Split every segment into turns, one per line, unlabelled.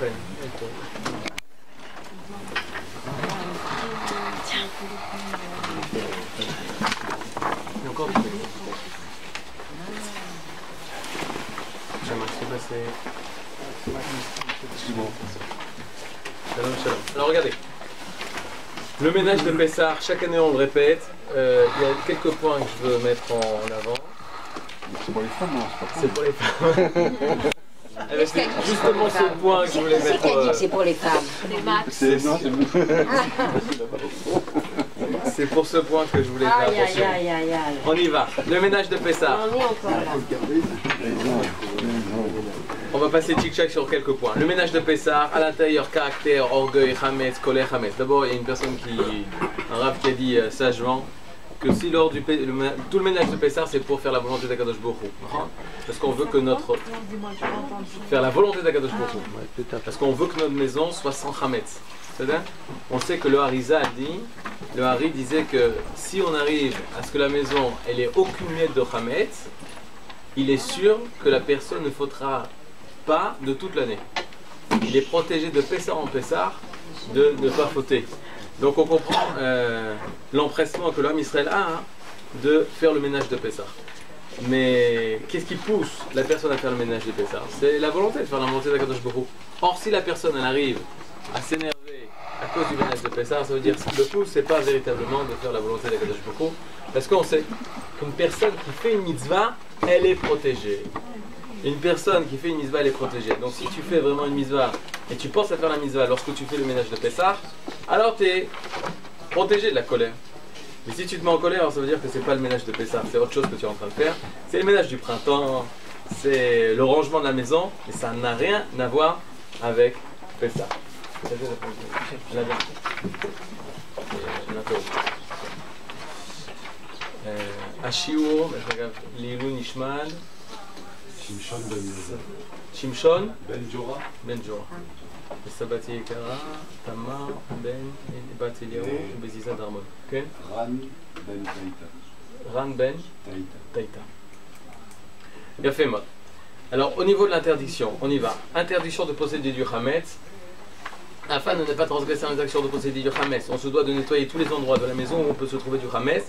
après. Et encore du Shalom, shalom. Alors regardez, le ménage de Pessah, chaque année on le répète, il y a quelques points que je veux mettre en avant.
C'est pour les femmes, non?
C'est pour les femmes. C'est justement ce point que je voulais mettre.
C'est pour les femmes.
C'est pour ce point que je voulais faire attention. On y va. Le ménage de Pessah.
On est encore là.
On va passer tic-tac sur quelques points. Le ménage de Pessah, à l'intérieur, caractère, orgueil, chametz, colère, chametz. D'abord, il y a une personne un rabbin qui a dit sagement que si lors du tout le ménage de Pessah, c'est pour faire la volonté d'Akadosh Baruch Hu. Parce qu'on veut que faire la volonté d'Akadosh Baruch Hu. Parce qu'on veut que notre maison soit sans chametz. C'est-à-dire, on sait que le Harizal a dit, le Hari disait que si on arrive à ce que la maison elle ait aucune miette de chametz, il est sûr que la personne ne faudra pas de toute l'année. Il est protégé de Pessah en Pessah de ne pas fauter. Donc on comprend l'empressement que l'homme Israël a de faire le ménage de Pessah. Mais qu'est-ce qui pousse la personne à faire le ménage de Pessah? C'est la volonté de faire la volonté d'Akadosh Baruch Hu. Or si la personne elle arrive à s'énerver à cause du ménage de Pessah, ça veut dire que le tout c'est pas véritablement de faire la volonté d'Akadosh Baruch Hu, parce qu'on sait qu'une personne qui fait une mitzvah, elle est protégée. Une personne qui fait une mitzvah, elle est protégée. Donc si tu fais vraiment une mitzvah et tu penses à faire la mitzvah lorsque tu fais le ménage de Pessah, alors tu es protégé de la colère. Mais si tu te mets en colère, ça veut dire que c'est pas le ménage de Pessah, c'est autre chose que tu es en train de faire. C'est le ménage du printemps, c'est le rangement de la maison, et ça n'a rien à voir avec Pessah. Ashiur, Lilou Nishman.
Shimshon ben Yoza.
Shimshon
Ben Jora.
Ben Jora. Sabati Ekara, Tamar, Ben, Bat Eliyahu, Beziza Darmon. Ok?
Ran ben Taïta.
Ran Ben
Taïta.
Taïta. Bien fait, Mot. Alors, au niveau de l'interdiction, on y va. Interdiction de posséder du Hametz. Afin de ne pas transgresser l'interdiction de posséder du Hametz, on se doit de nettoyer tous les endroits de la maison où on peut se trouver du Hametz.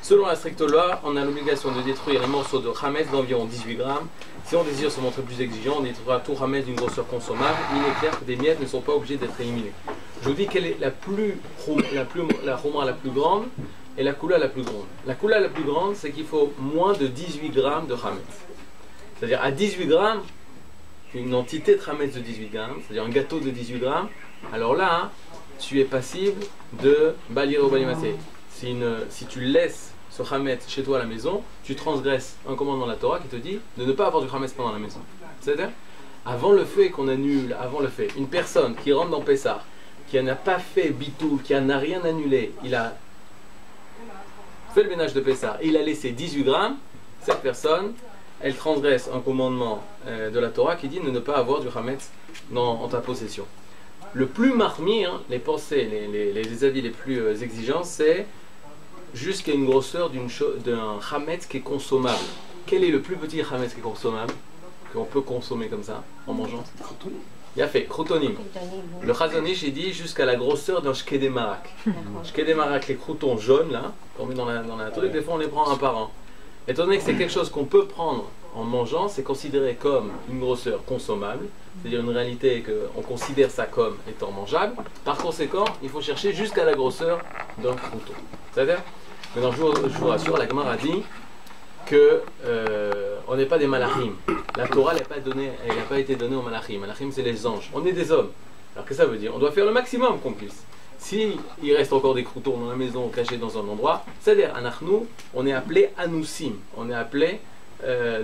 Selon la stricte loi, on a l'obligation de détruire un morceau de Hametz d'environ 18 grammes. Si on désire se montrer plus exigeant, on détruira tout Hametz d'une grosseur consommable. Il est clair que des miettes ne sont pas obligées d'être éliminées. Je vous dis quelle est la Khumra la plus grande et la Kula la plus grande. La Kula la plus grande, c'est qu'il faut moins de 18 grammes de Hametz. C'est-à-dire à 18 grammes, une entité de Hametz de 18 grammes, c'est-à-dire un gâteau de 18 grammes, alors là, tu es passible de Balir ou Balimase. Si tu laisses ce Hametz chez toi à la maison, tu transgresses un commandement de la Torah qui te dit de ne pas avoir du Hametz pendant la maison. C'est-à-dire, avant le fait qu'on annule, avant le fait, une personne qui rentre dans Pessah, qui n'a pas fait bitou, qui n'a rien annulé, il a fait le ménage de Pessah, il a laissé 18 grammes, cette personne, elle transgresse un commandement de la Torah qui dit de ne pas avoir du Hametz en ta possession. Le plus marmi, les pensées, les avis les plus exigeants, c'est jusqu'à une grosseur d'un Hametz qui est consommable. Quel est le plus petit Hametz qui est consommable, qu'on peut consommer comme ça, en mangeant? Il a fait, Kroutonim. Le Chazon Ish, il dit jusqu'à la grosseur d'un Shkedé Marak. Shkedé Marak, les croutons jaunes, là, qu'on met dans la truc, des fois on les prend un par un. Étant donné que c'est quelque chose qu'on peut prendre en mangeant, c'est considéré comme une grosseur consommable, c'est-à-dire une réalité qu'on considère ça comme étant mangeable. Par conséquent, il faut chercher jusqu'à la grosseur d'un crouton. C'est-à-dire, maintenant je vous rassure, la Gemara dit que on n'est pas des malachim. La Torah n'a pas été donnée aux malachim. Malachim, c'est les anges. On est des hommes. Alors qu'est-ce que ça veut dire? On doit faire le maximum qu'on puisse. Si il reste encore des croutons dans la maison cachés dans un endroit, c'est-à-dire anachnou, on est appelé anousim. On est appelé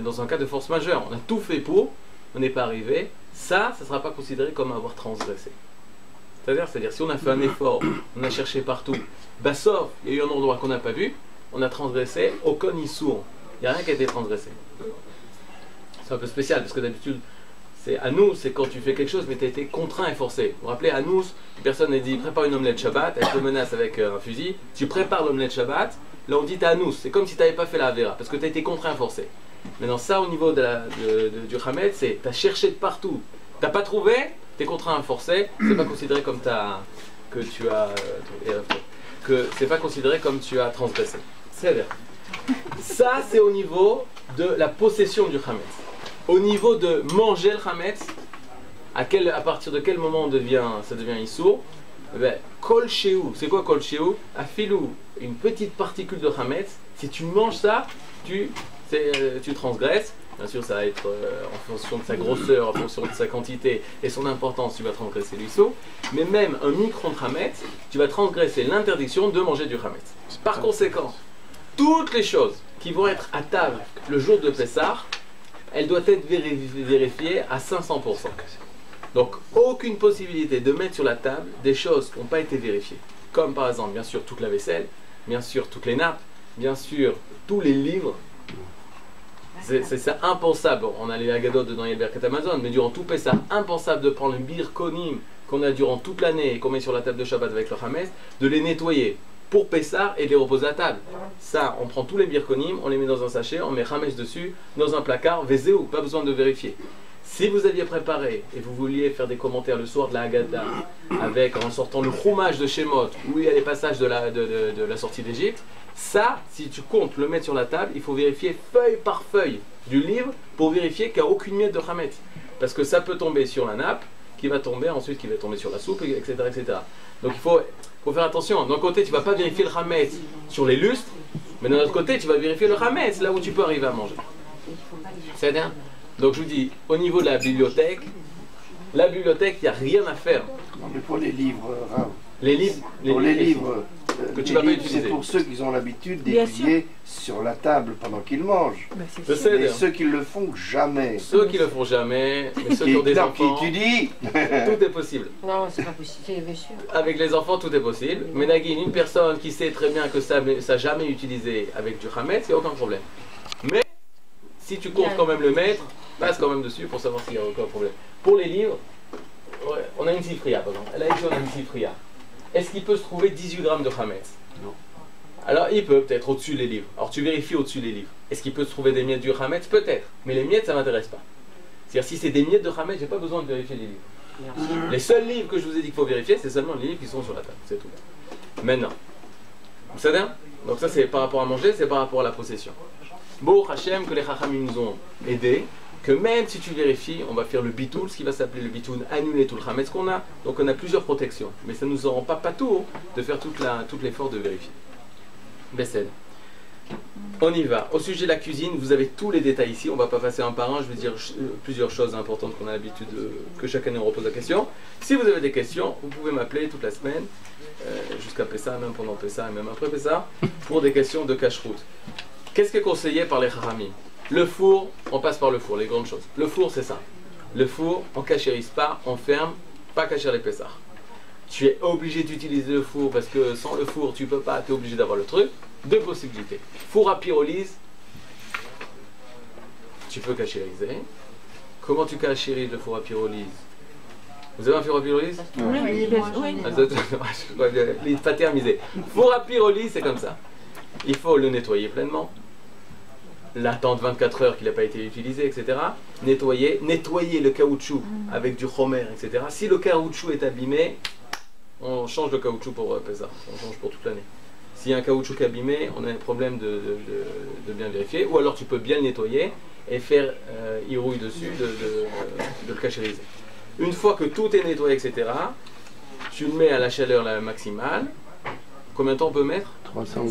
dans un cas de force majeure. On a tout fait pour, on n'est pas arrivé. Ça ne sera pas considéré comme avoir transgressé. C'est-à-dire si on a fait un effort, on a cherché partout, bah sauf, il y a eu un endroit qu'on n'a pas vu, on a transgressé, aucun issour. Il n'y a rien qui a été transgressé. C'est un peu spécial parce que d'habitude, c'est Anous, c'est quand tu fais quelque chose mais tu as été contraint et forcé. Vous vous rappelez, Anous, une personne a dit prépare une omelette Shabbat, elle te menace avec un fusil, tu prépares l'omelette Shabbat, là on dit t'as Anous, c'est comme si tu n'avais pas fait la Avera parce que tu as été contraint et forcé. Maintenant ça au niveau du Hametz, c'est tu as cherché de partout, tu n'as pas trouvé, T'es contraint à forcer, c'est pas considéré comme c'est pas considéré comme tu as transgressé. C'est vrai. Ça, c'est au niveau de la possession du Hametz. Au niveau de manger le Hametz, à partir de quel moment ça devient Issour? Ben, Kol Shehu, c'est quoi Kol Shehu? Afilou, une petite particule de Hametz, si tu manges ça, tu transgresses. Bien sûr, ça va être en fonction de sa grosseur, en fonction de sa quantité et son importance, tu vas transgresser l'Issour. Mais même un micron de Hametz, tu vas transgresser l'interdiction de manger du Hametz. Par conséquent, toutes les choses qui vont être à table le jour de Pessah, elles doivent être vérifiées à 500%. Donc, aucune possibilité de mettre sur la table des choses qui n'ont pas été vérifiées. Comme par exemple, bien sûr, toute la vaisselle, bien sûr, toutes les nappes, bien sûr, tous les livres. C'est impensable. On a les Agadot dans les Birkat Amazon, mais durant tout Pessah, impensable de prendre le birkonim qu'on a durant toute l'année et qu'on met sur la table de Shabbat avec le Hametz, de les nettoyer pour Pessah et de les reposer à table. Ça, on prend tous les birkonim, on les met dans un sachet, on met Hametz dessus, dans un placard, Vezéou, pas besoin de vérifier. Si vous aviez préparé et vous vouliez faire des commentaires le soir de la Haggadah en sortant le Chumash de Shemot où il y a les passages de la sortie d'Égypte, ça, si tu comptes le mettre sur la table, il faut vérifier feuille par feuille du livre pour vérifier qu'il n'y a aucune miette de Hametz. Parce que ça peut tomber sur la nappe, qui va tomber ensuite, qui va tomber sur la soupe, etc. etc. Donc il faut faire attention. D'un côté, tu ne vas pas vérifier le Hametz sur les lustres, mais d'un autre côté, tu vas vérifier le Hametz là où tu peux arriver à manger. C'est bien. Donc je vous dis, au niveau de la bibliothèque, il n'y a rien à faire.
Non, mais pour les livres,
les livres que tu vas pas utiliser.
C'est pour ceux qui ont l'habitude d'étudier sur la table pendant qu'ils mangent.
Mais
ceux qui le font jamais.
Ceux qui le font jamais, mais ceux qui ont des enfants,
qui étudient.
Tout est possible.
Non, c'est pas possible, bien sûr.
Avec les enfants, tout est possible. Mais Nagin, une personne qui sait très bien que ça n'a jamais utilisé avec du Hametz, il n'y a aucun problème. Mais si tu comptes quand même le mettre, passe quand même dessus pour savoir s'il n'y a aucun problème. Pour les livres, on a une sifria, par exemple. Elle a dit on a une sifria. Est-ce qu'il peut se trouver 18 grammes de Hametz?
Non.
Alors il peut peut-être au-dessus les livres. Alors tu vérifies au-dessus les livres. Est-ce qu'il peut se trouver des miettes du Hametz? Peut-être. Mais les miettes, ça ne m'intéresse pas. C'est-à-dire si c'est des miettes de Hametz, je n'ai pas besoin de vérifier les livres.
Merci.
Les seuls livres que je vous ai dit qu'il faut vérifier, c'est seulement les livres qui sont sur la table. C'est tout. Maintenant. Vous savez? Donc ça c'est par rapport à manger, c'est par rapport à la possession. Bon, Hachem, que les Chachamim nous ont aidés, que même si tu vérifies, on va faire le bitoul, ce qui va s'appeler le bitoul, annuler tout le Hametz qu'on a. Donc on a plusieurs protections. Mais ça ne nous rend pas tout de faire tout l'effort de vérifier. Bessel. On y va. Au sujet de la cuisine, vous avez tous les détails ici. On ne va pas passer un par un. Je vais dire plusieurs choses importantes qu'on a l'habitude que chaque année on repose la question. Si vous avez des questions, vous pouvez m'appeler toute la semaine, jusqu'à Pessah, même pendant Pessah et même après Pessah, pour des questions de cache-route. Qu'est-ce qui est conseillé par les Chachamim? Le four, on passe par le four, les grandes choses. Le four, c'est ça. Le four, on cachérise pas, on ferme, pas cacher les Pessah. Tu es obligé d'utiliser le four parce que sans le four, tu peux pas, tu es obligé d'avoir le truc. Deux possibilités. Four à pyrolyse, tu peux cachériser. Comment tu cachérises le four à pyrolyse? Vous avez un four à pyrolyse?
Oui.
Il pas thermisé. Four à pyrolyse, c'est comme ça. Il faut le nettoyer pleinement. L'attendre 24 heures qu'il n'a pas été utilisé, etc. Nettoyer le caoutchouc avec du chomer, etc. Si le caoutchouc est abîmé, on change le caoutchouc pour Pessah. On change pour toute l'année. S'il y a un caoutchouc abîmé, on a un problème de bien vérifier. Ou alors tu peux bien le nettoyer et faire irouille dessus, de le cachériser. Une fois que tout est nettoyé, etc., tu le mets à la chaleur la maximale. Combien de temps on peut mettre?
300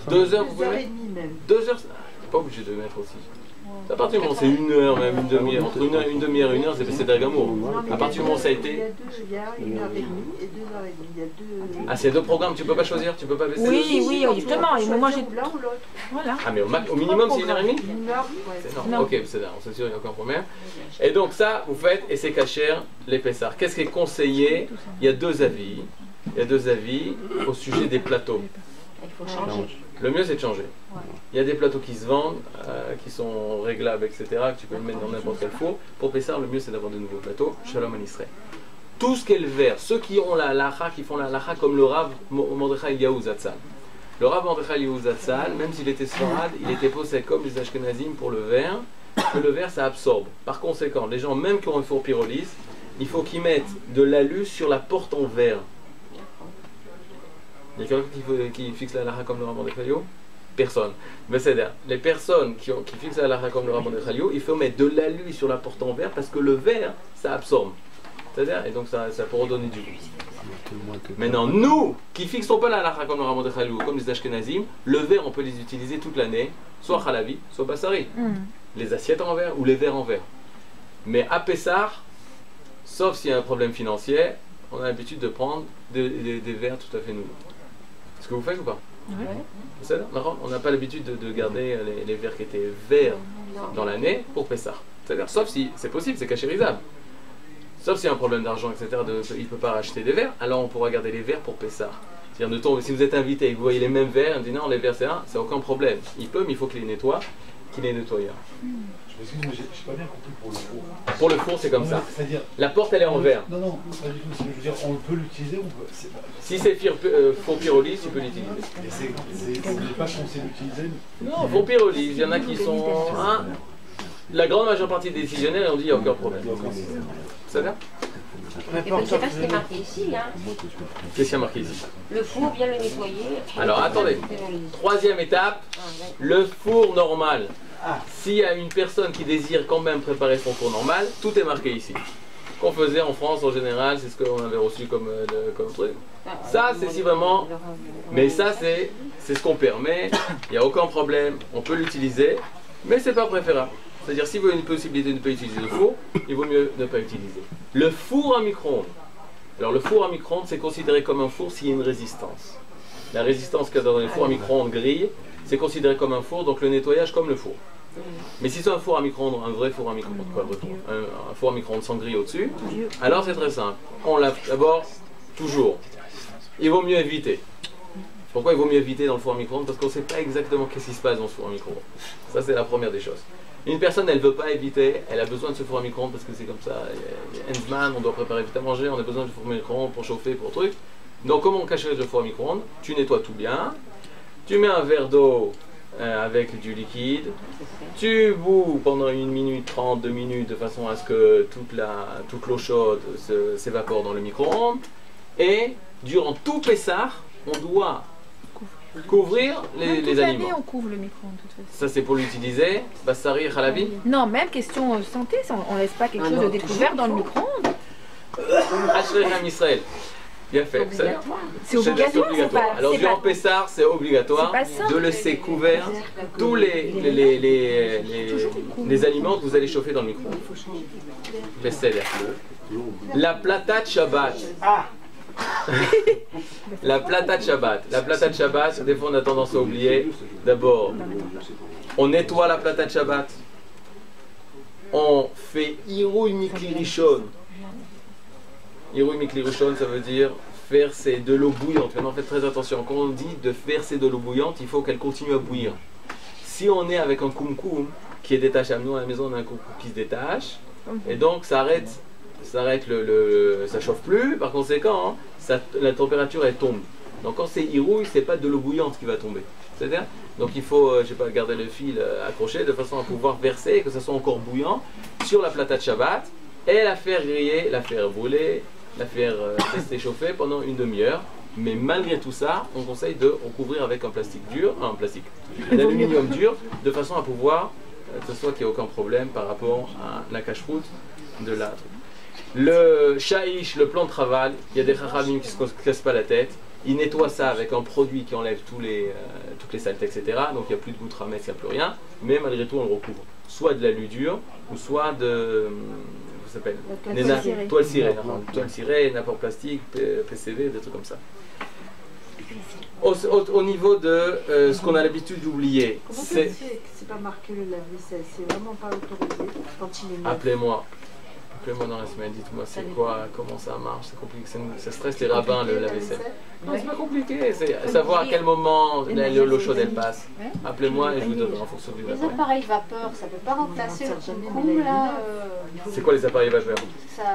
2 heures, vous pouvez mettre 2 heures, t'es pas obligé de mettre aussi. À partir du moment où c'est 1 heure, même une demi-heure, entre une demi-heure et 1 heure, c'est d'agamour. À partir du moment où ça a été.
Il y a 1h30 et 2h30. Il y a deux.
Ah, c'est 2 programmes, tu peux pas choisir, tu peux pas baisser.
Oui, justement. Et moi, j'ai.
L'un ou l'autre.
Voilà.
Ah, mais au minimum, c'est 1h30?
1 heure, ouais.
C'est énorme. Ok, c'est là, on s'assure, il n'y a aucun problème. Et donc, ça, vous faites, et c'est cachère, les Pessah. Qu'est-ce qui est conseillé? Il y a 2 avis. Il y a 2 avis au sujet des plateaux.
Il faut changer.
Le mieux c'est de changer. Il y a des plateaux qui se vendent, qui sont réglables, etc., que tu peux le mettre dans n'importe quel four. Pour Pessah, le mieux c'est d'avoir de nouveaux plateaux. Shalom en Israël. Tout ce qui est le verre, ceux qui ont la halacha, qui font la halacha comme le Rav Mordechai Eliyahu Zatzal. Le Rav Mordechai Eliyahu Zatzal, même s'il était sfarad, il était posé comme les Ashkenazim pour le verre, que le verre ça absorbe. Par conséquent, les gens même qui ont un four pyrolyse, il faut qu'ils mettent de l'alu sur la porte en verre. Il y a quelqu'un qui fixe la halakha comme le Rabbin de Chayou? Personne. Mais c'est-à-dire, les personnes qui fixent la halakha comme le Rabbin de Chayou, il faut mettre de l'alu sur la porte en verre parce que le verre, ça absorbe. C'est-à-dire, et donc ça peut redonner du goût. Maintenant, nous, qui fixons pas la halakha comme le Rabbin de Chayou, comme les Ashkenazim, le verre, on peut les utiliser toute l'année, soit Chalavi, soit Bassari. Les assiettes en verre ou les verres en verre. Mais à Pessah, sauf s'il y a un problème financier, on a l'habitude de prendre des verres tout à fait nouveaux. Est-ce que vous faites ou pas? Oui. On n'a pas l'habitude de garder les verres qui étaient verts dans l'année pour Pessah. C'est-à-dire, sauf si c'est possible, c'est cachérisable. Sauf s'il y a un problème d'argent, etc., il ne peut pas racheter des verres, alors on pourra garder les verres pour Pessah. C'est-à-dire, si vous êtes invité et que vous voyez les mêmes verres, on dit non, les verres c'est aucun problème. Il peut, mais il faut qu'il les nettoie, qu'il les nettoie.
Excuse-moi, j'ai pas bien compris pour le four.
Pour le four, c'est comme ça. La porte, elle est en verre.
Non, non, pas du tout. Je veux dire, on peut l'utiliser ou pas?
Si c'est four pyrolyse, tu peux l'utiliser.
Et c'est pas censé l'utiliser?
Non, four pyrolyse, il y en a qui sont... Hein, la grande majeure partie des décisionnaires ont dit il n'y a aucun problème. Ça va?
Et ben, c'est pas ce qui est marqué ici. Hein.
Qu'est-ce qui est marqué ici?
Le four, bien le nettoyer.
Alors attendez, troisième étape, le four normal. S'il y a une personne qui désire quand même préparer son four normal, tout est marqué ici. Qu'on faisait en France en général, c'est ce qu'on avait reçu comme truc. Ça c'est si vraiment, mais ça c'est ce qu'on permet, il n'y a aucun problème, on peut l'utiliser, mais c'est pas préférable. C'est-à-dire si vous avez une possibilité de ne pas utiliser le four, il vaut mieux ne pas utiliser. Le four à micro-ondes. Alors le four à micro-ondes c'est considéré comme un four s'il y a une résistance. La résistance qu'il y a dans les fours à micro-ondes grille, c'est considéré comme un four, donc le nettoyage comme le four. Mais si c'est un four à micro-ondes, un vrai four à micro-ondes, quoi, un four à micro-ondes sans grille au-dessus, alors c'est très simple. On lave d'abord, toujours. Il vaut mieux éviter. Pourquoi il vaut mieux éviter dans le four à micro-ondes? Parce qu'on ne sait pas exactement qu'est-ce qui se passe dans ce four à micro-ondes. Ça c'est la première des choses. Une personne, elle ne veut pas éviter, elle a besoin de ce four à micro-ondes parce que c'est comme ça. Il y a Hensman, on doit préparer vite à manger, on a besoin du four à micro-ondes pour chauffer, pour truc. Donc comment on cacherait le four à micro-ondes? Tu nettoies tout bien, tu mets un verre d'eau avec du liquide, tu bous pendant 1 minute 30, 2 minutes de façon à ce que toute l'eau chaude s'évapore dans le micro-ondes, et durant tout Pessah, on doit couvrir les aliments.
On couvre le micro-ondes de toute façon.
Ça c'est pour l'utiliser, Bassari, Khalavi.
Non, même question santé, on laisse pas quelque chose de découvert dans le micro-ondes.
Ashrechem Israël. Bien fait.
C'est obligatoire.
Alors durant Pessah, c'est obligatoire de laisser couvert tous les aliments que vous allez chauffer dans le micro-ondes. La plata de Shabbat. La plata de Shabbat. La plata de Shabbat, des fois on a tendance à oublier. D'abord, on nettoie la plata de Shabbat. On fait Irouy Mikli Rishon. Irouy Mikli Rishon, ça veut dire verser de l'eau bouillante. Maintenant, faites très attention. Quand on dit de verser de l'eau bouillante, il faut qu'elle continue à bouillir. Si on est avec un koum-koum qui est détachable, nous à la maison on a un koum-koum qui se détache, et donc ça arrête ça chauffe plus, par conséquent, la température elle tombe. Donc quand c'est irouille, c'est pas de l'eau bouillante qui va tomber. C'est-à-dire, donc il faut, je sais pas, garder le fil accroché de façon à pouvoir verser, que ça soit encore bouillant, sur la plata de Shabbat, et la faire griller, la faire brûler, la faire rester chauffée pendant 1 demi-heure. Mais malgré tout ça, on conseille de recouvrir avec un plastique dur, un aluminium dur, de façon à pouvoir, que ce soit qu'il n'y ait aucun problème par rapport à la cache-route de la. Le shaïch, le plan de travail, il y a des chachamim qui ne se cassent pas la tête. Ils nettoient ça avec un produit qui enlève toutes les saletés, etc. Donc il n'y a plus de gouttes ramesse, il n'y a plus rien. Mais malgré tout, on le recouvre. Soit de l'alu dur, ou soit de. Ça s'appelle toile cirée, nappe en plastique, PCV, des trucs comme ça. Au niveau de ce qu'on a l'habitude d'oublier,
c'est pas marqué le lave-vaisselle, c'est vraiment pas autorisé quand il est neuf.
Appelez-moi dans la semaine, dites-moi c'est quoi, comment ça marche, c'est compliqué, ça stresse les rabbins le lave-vaisselle. Non, c'est pas compliqué, c'est savoir à quel moment l'eau chaude elle passe. Appelez-moi et je vous donnerai en fonction du
appareil. Les appareils vapeur, ça peut pas remplacer le koum là.
C'est quoi les appareils vapeur?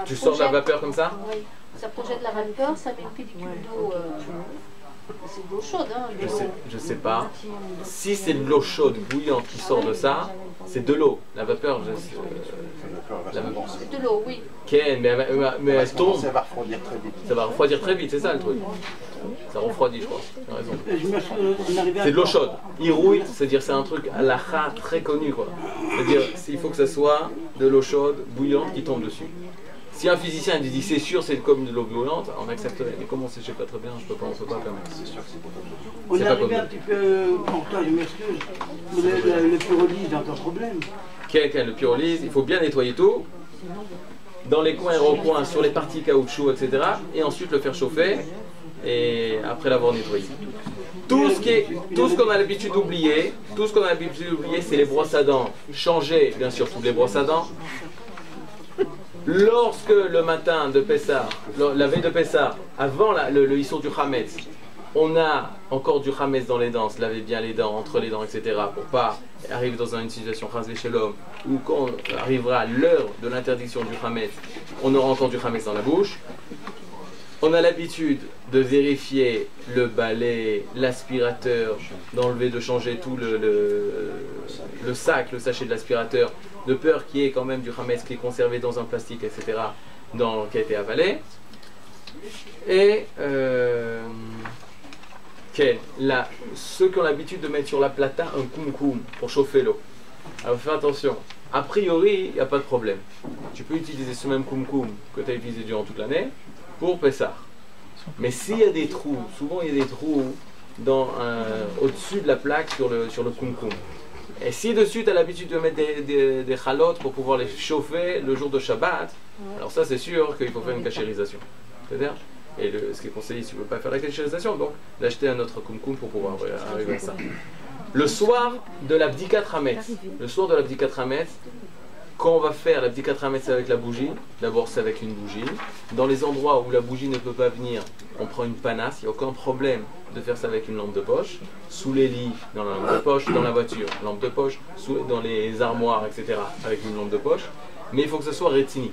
Tu sors de la vapeur comme ça?
Oui, ça projette la vapeur, ça met une pellicule d'eau C'est de l'eau chaude, hein.
Je sais pas. Si c'est de l'eau chaude bouillante qui sort de ça, c'est de l'eau. La vapeur,
C'est de l'eau, oui.
mais elle tombe.
Ça va refroidir très vite.
Ça va refroidir très vite, c'est ça le truc. Ça refroidit, je crois. Tu as raison. C'est de l'eau chaude. Irouit, c'est-à-dire c'est un truc à la ha très connu, quoi. C'est-à-dire il faut que ça soit de l'eau chaude bouillante qui tombe dessus. Si un physicien dit c'est sûr c'est comme de l'eau bouillante, on accepterait. Mais comment c'est, je sais pas très bien, on peut pas quand même. C'est sûr que c'est pas comme ça.
On est arrivé un petit peu, pour toi, je m'excuse, le pyrolyse est un problème.
Le pyrolyse, il faut bien nettoyer tout, dans les coins et recoins, sur les parties caoutchouc, etc. Et ensuite le faire chauffer, et après l'avoir nettoyé. Tout ce qu'on a l'habitude d'oublier, c'est les brosses à dents. Changer, bien sûr, toutes les brosses à dents. Lorsque le matin de Pessah, la veille de Pessah, avant le Issour du Hametz, on a encore du Hametz dans les dents, se laver bien les dents, entre les dents, etc. pour pas arriver dans une situation Chas v'Shalom où quand on arrivera à l'heure de l'interdiction du Hametz, on aura encore du Hametz dans la bouche. On a l'habitude de vérifier le balai, l'aspirateur, d'enlever, de changer tout le sac, le sachet de l'aspirateur, de peur qu'il y ait quand même du hametz qui est conservé dans un plastique, etc., qui a été avalé. Et ceux qui ont l'habitude de mettre sur la plata un kumkum pour chauffer l'eau. Alors fais attention, a priori, il n'y a pas de problème. Tu peux utiliser ce même kumkum que tu as utilisé durant toute l'année pour Pessah. Mais s'il y a des trous, souvent il y a des trous au-dessus de la plaque sur le kumkum. Et si dessus tu as l'habitude de mettre des chalotes pour pouvoir les chauffer le jour de Shabbat, alors ça c'est sûr qu'il faut faire une cachérisation. C'est-à-dire, et ce qui est conseillé si tu ne veux pas faire la cachérisation, donc d'acheter un autre kumkum pour pouvoir arriver à ça. Le soir de la Bdikat Hametz, quand on va faire la Bdikat Hametz avec la bougie, d'abord c'est avec une bougie. Dans les endroits où la bougie ne peut pas venir, on prend une panasse, il n'y a aucun problème de faire ça avec une lampe de poche, sous les lits, dans la lampe de poche, dans la voiture, lampe de poche, dans les armoires, etc., avec une lampe de poche. Mais il faut que ce soit rétini.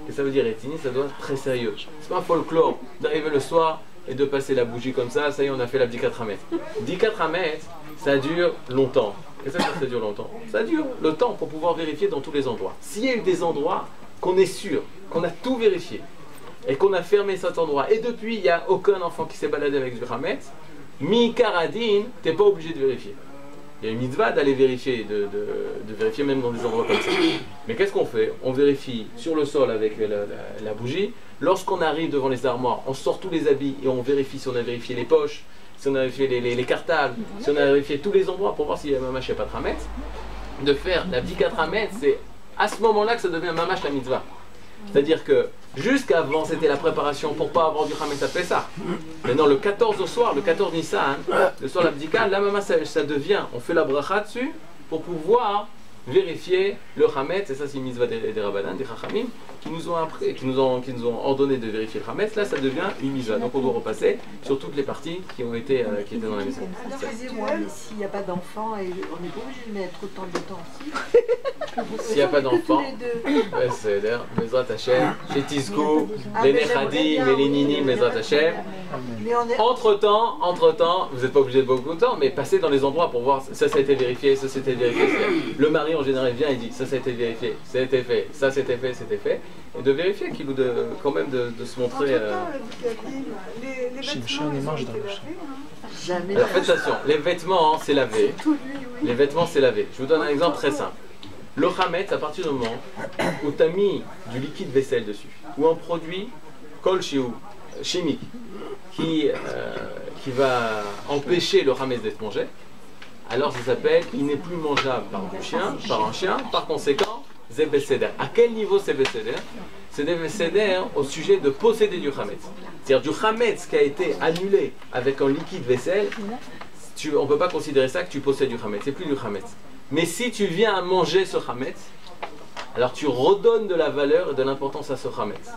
Et ça veut dire rétini, ça doit être très sérieux. C'est pas un folklore d'arriver le soir et de passer la bougie comme ça y est, on a fait la Bdikat Hametz. Bdikat Hametz, ça dure longtemps. Et ça dure longtemps. Ça dure le temps pour pouvoir vérifier dans tous les endroits. S'il y a eu des endroits qu'on est sûr, qu'on a tout vérifié, et qu'on a fermé cet endroit, et depuis il n'y a aucun enfant qui s'est baladé avec du Hametz, mi karadin, tu n'es pas obligé de vérifier. Il y a une mitzvah d'aller vérifier, de vérifier même dans des endroits comme ça. Mais qu'est-ce qu'on fait? On vérifie sur le sol avec la bougie. Lorsqu'on arrive devant les armoires, on sort tous les habits et on vérifie si on a vérifié les poches, si on a vérifié les cartables, si on a vérifié tous les endroits pour voir s'il y a mamash et pas de hametz. De faire la Bdikat Hametz, c'est à ce moment-là que ça devient mamash la mitzvah. C'est-à-dire que jusqu'avant c'était la préparation pour pas avoir du hametz à Pessah. Maintenant le 14 au soir, le 14 Nissan, le soir la Bdika, la mama ça devient, on fait la bracha dessus pour pouvoir vérifier le hametz, et ça c'est une mitzvah des rabbanan, des chachamim, qui nous ont ordonné de vérifier le hametz. Là ça devient une mitzvah, donc on doit repasser sur toutes les parties qui étaient dans la maison.
Excusez-moi, mais s'il n'y a pas d'enfant, on n'est pas obligé de mettre autant de temps aussi.
S'il n'y a pas d'enfant, c'est d'ailleurs Bezrat Hashem, chez Tizkou, les Nechadim, les Ninim, Bezrat Hashem. Entre-temps, vous n'êtes pas obligé de beaucoup de temps, mais passez dans les endroits pour voir ça a été vérifié, ça s'était vérifié. Le mari en général vient et dit ça a été vérifié, ça a été fait, ça c'était fait, et de vérifier qu'il ou quand même de se montrer. Alors faites attention, les vêtements c'est lavé. Les vêtements c'est lavé. Je vous donne un exemple très simple. Le hametz, à partir du moment où tu as mis du liquide vaisselle dessus, ou un produit kolchiou, chimique, qui va empêcher le hametz d'être mangé, alors ça s'appelle, il n'est plus mangeable par un chien, par conséquent, c'est besséder. À quel niveau c'est besséder? C'est des besséder au sujet de posséder du hametz. C'est-à-dire du hametz qui a été annulé avec un liquide vaisselle, on ne peut pas considérer ça que tu possèdes du hametz, c'est plus du hametz. Mais si tu viens à manger ce hametz, alors tu redonnes de la valeur et de l'importance à ce hametz.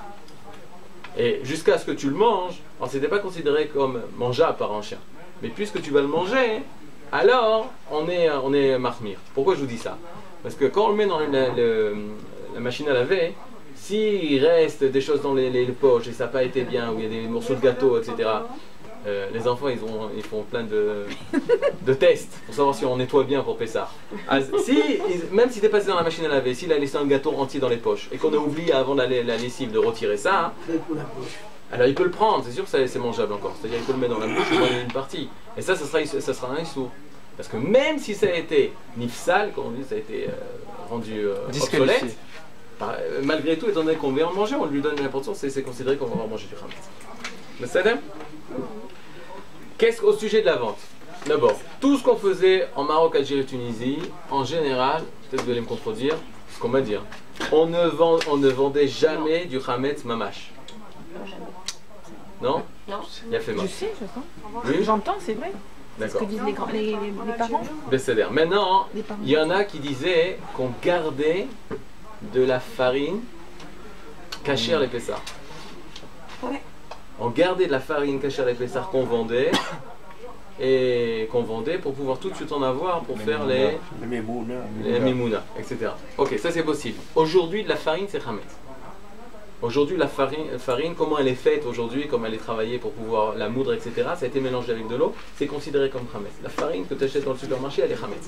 Et jusqu'à ce que tu le manges, alors c'était pas considéré comme mangeable par un chien. Mais puisque tu vas le manger, alors on est marmire. Pourquoi je vous dis ça? Parce que quand on le met dans la machine à laver, s'il reste des choses dans les poches et ça n'a pas été bien, ou il y a des morceaux de gâteau, etc., les enfants, ils font plein de tests pour savoir si on nettoie bien pour Pessah. Même si t'es passé dans la machine à laver, s'il a laissé un gâteau entier dans les poches et qu'on a oublié avant la lessive de retirer ça, hein, alors il peut le prendre, c'est sûr que c'est mangeable encore. C'est-à-dire il peut le mettre dans la bouche et manger une partie. Et ça sera un issour. Parce que même si ça a été nifsal, comme on dit, ça a été rendu obsolète, malgré tout, étant donné qu'on vient en manger, on lui donne l'importance, c'est considéré qu'on va avoir mangé du chametz. Mais ça l'aime. Qu'est-ce qu'au sujet de la vente? D'abord, tout ce qu'on faisait en Maroc, Algérie, Tunisie, en général, peut-être que vous allez me contredire, ce qu'on m'a dit, hein, on ne vendait jamais du chametz mamash. Non?
Non.
Il a fait mal.
Je sais, je sens.
Oui?
J'entends, c'est vrai. C'est ce
D'accord.
que disent les parents.
Besséder. Maintenant,
Les parents.
il y en a qui disaient qu'on gardait de la farine cachée à l'épaisseur. On gardait de la farine cachée à l'épaisseur qu'on vendait pour pouvoir tout de suite en avoir pour faire les mimouna, etc. Ok, ça c'est possible. Aujourd'hui, de la farine, c'est chametz. Aujourd'hui, la farine, comment elle est faite aujourd'hui, comment elle est travaillée pour pouvoir la moudre, etc., ça a été mélangé avec de l'eau, c'est considéré comme chametz. La farine que tu achètes dans le supermarché, elle est chametz.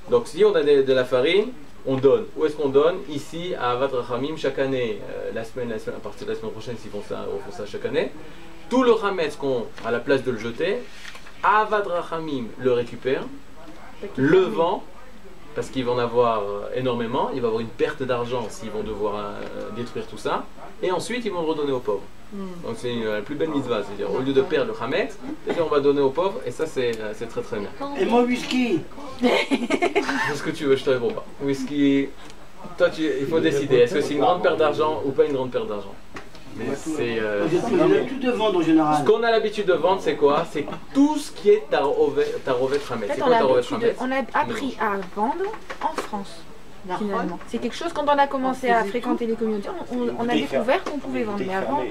Donc si on a de la farine, on donne. Où est-ce qu'on donne? Ici, à Avad Rachamim, chaque année, à partir de la semaine prochaine, s'ils font ça chaque année, tout le chametz qu'on, à la place de le jeter, Avad Rachamim le récupère, le vend, parce qu'ils vont en avoir énormément, il va y avoir une perte d'argent s'ils vont devoir détruire tout ça, et ensuite ils vont le redonner aux pauvres. Donc c'est la plus belle mitzvah, c'est-à-dire au lieu de perdre le chametz, on va donner aux pauvres, et ça c'est très très bien.
Et moi, whisky.
Qu'est-ce que tu veux, je te réponds pas. Whisky, toi il faut décider, est-ce que c'est une grande perte d'argent ou pas une grande perte d'argent? Mais c'est...
On a tout de vendre en général.
Ce qu'on a l'habitude de vendre, c'est quoi? C'est tout ce qui est tarovet chametz.
En fait,
C'est quoi tarovet chametz?
on a appris à vendre en France. Finalement. C'est quelque chose, quand on a commencé à fréquenter les communautés, on a découvert qu'on pouvait vendre. Mais avant,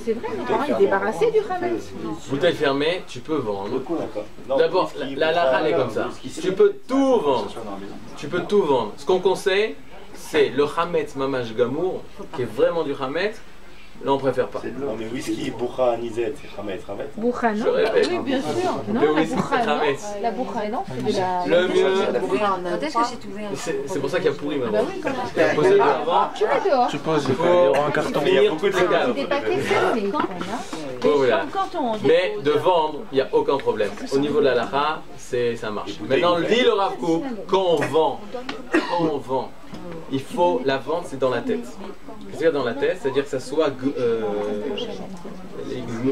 c'est vrai, nos parents ils débarrassaient du chametz.
Bouteille fermée, tu peux vendre. D'abord, la lara elle est comme ça. Tu peux tout vendre. Tu peux tout vendre. Ce qu'on conseille, c'est le chametz mamash gamour, qui est vraiment du chametz. Là, on préfère pas.
Non, mais whisky, bourra, anisette, c'est chametz, chametz.
Bourra, non?
Je répète.
Oui, bien sûr. Non,
Le
la
whisky,
bourra,
c'est
non.
chametz.
La bourra, non, c'est de la...
Le mieux,
Quand est-ce que c'est ouvert?
c'est pour ça qu'il y a pourri
Bah
maintenant.
oui, comment?
Il y a posé avant.
Tu mets dehors.
Je suppose
Il
qu'il y aura un
faut
carton.
Mais il y a beaucoup de
finir
caves.
C'est des paquets fermés. Voilà.
Voilà.
Quand
Mais de vendre, il n'y a aucun problème. Au niveau de la lacha, ça marche. Maintenant, dit le Rav Kook, quand on vend, il faut, la vente c'est dans la tête. C'est-à-dire dans la tête, c'est-à-dire que ça soit